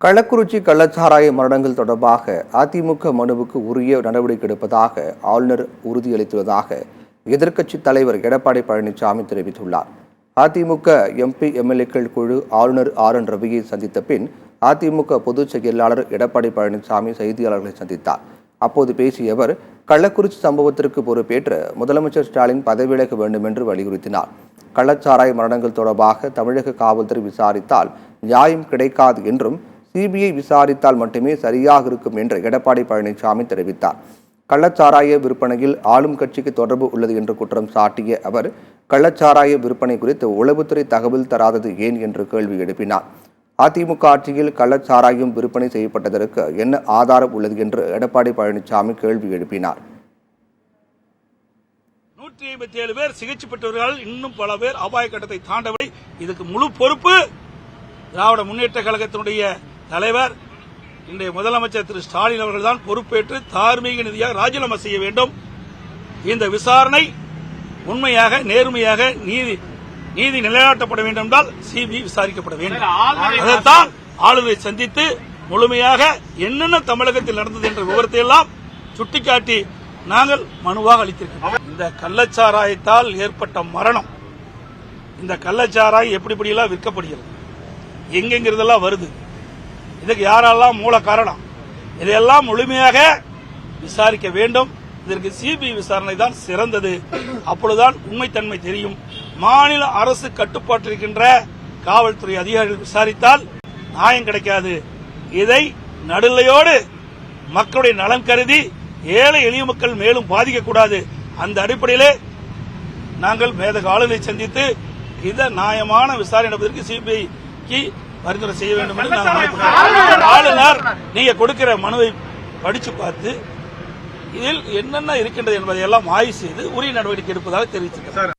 கள்ளக்குறிச்சி கள்ளச்சாராய மரணங்கள் தொடர்பாக அதிமுக மனுவுக்கு உரிய நடவடிக்கை எடுப்பதாக ஆளுநர் உறுதியளித்துள்ளதாக எதிர்க்கட்சித் தலைவர் எடப்பாடி பழனிசாமி தெரிவித்துள்ளார். அதிமுக எம்பி எம்எல்ஏக்கள் குழு ஆளுநர் ஆர்.என். ரவியை சந்தித்த பின் அதிமுக பொதுச் செயலாளர் எடப்பாடி பழனிசாமி செய்தியாளர்களை சந்தித்தார். அப்போது பேசிய அவர், கள்ளக்குறிச்சி சம்பவத்திற்கு பொறுப்பேற்று முதலமைச்சர் ஸ்டாலின் பதவி விலக வேண்டும் என்று வலியுறுத்தினார். கள்ளச்சாராய மரணங்கள் தொடர்பாக தமிழக காவல்துறை விசாரித்தால் நியாயம் கிடைக்காது என்றும் சிபிஐ விசாரித்தால் மட்டுமே சரியாக இருக்கும் என்று எடப்பாடி பழனிசாமி தெரிவித்தார். கள்ளச்சாராய விற்பனையில் ஆளும் கட்சிக்கு தொடர்பு உள்ளது என்று குற்றம் சாட்டிய அவர், கள்ளச்சாராய விற்பனை குறித்து உளவுத்துறை தகவல் தராதது ஏன் என்று கேள்வி எழுப்பினார். அதிமுக ஆட்சியில் கள்ளச்சாராயம் விற்பனை செய்யப்பட்டதற்கு என்ன ஆதாரம் உள்ளது என்று எடப்பாடி பழனிசாமி கேள்வி எழுப்பினார். 157 பேர் சிகிச்சை பெற்றவர்கள், இன்னும் பல பேர் அபாய கட்டத்தை தாண்டவில்லை. இதுக்கு முழு பொறுப்பு திராவிட முன்னேற்ற கழகத்தினுடைய தலைவர் இன்றைய முதலமைச்சர் திரு ஸ்டாலின் அவர்கள்தான் பொறுப்பேற்று தார்மீக நீதியாக ராஜினாமா செய்ய வேண்டும். இந்த விசாரணை உண்மையாக நேர்மையாக நீதி நிலைநாட்டப்பட வேண்டும் என்றால் சிபிஐ விசாரிக்கப்பட வேண்டும். அதைத்தான் ஆளுநரை சந்தித்து முழுமையாக என்னென்ன தமிழகத்தில் நடந்தது என்ற விவரத்தை எல்லாம் சுட்டிக்காட்டி நாங்கள் மனுவாக அளித்திருக்கிறோம். இந்த கள்ளச்சாராயத்தால் ஏற்பட்ட மரணம், இந்த கள்ளச்சாராயம் எப்படியெல்லாம் விற்கப்படுகிறது, எங்கெங்கிறதெல்லாம் வருது, இதுக்கு யாரெல்லாம் மூல காரணம், இதையெல்லாம் முழுமையாக விசாரிக்க வேண்டும். இதற்கு சிபிஐ விசாரணை தான் சிறந்தது. அப்பொழுதுதான் உண்மைத்தன்மை தெரியும். மாநில அரசு கட்டுப்பாட்டில் இருக்கின்ற காவல்துறை அதிகாரிகள் விசாரித்தால் நியாயம் கிடைக்காது. இதை நடுநிலையோடு மக்களுடைய நலன் கருதி ஏழை எளிய மக்கள் மேலும் பாதிக்கக்கூடாது. அந்த அடிப்படையிலே நாங்கள் மேதக ஆளுநரை சந்தித்து இந்த நியாயமான விசாரணை நடப்பதற்கு சிபிஐக்கு பரிந்துரை செய்ய வேண்டும் என்று நாங்கள் ஆளுநர் நீங்க கொடுக்கிற மனுவை படிச்சு பார்த்து இதில் என்னென்ன இருக்கின்றது என்பதை எல்லாம் ஆய்வு செய்து உரிய நடவடிக்கை எடுப்பதாக தெரிவித்திருக்கிறார்.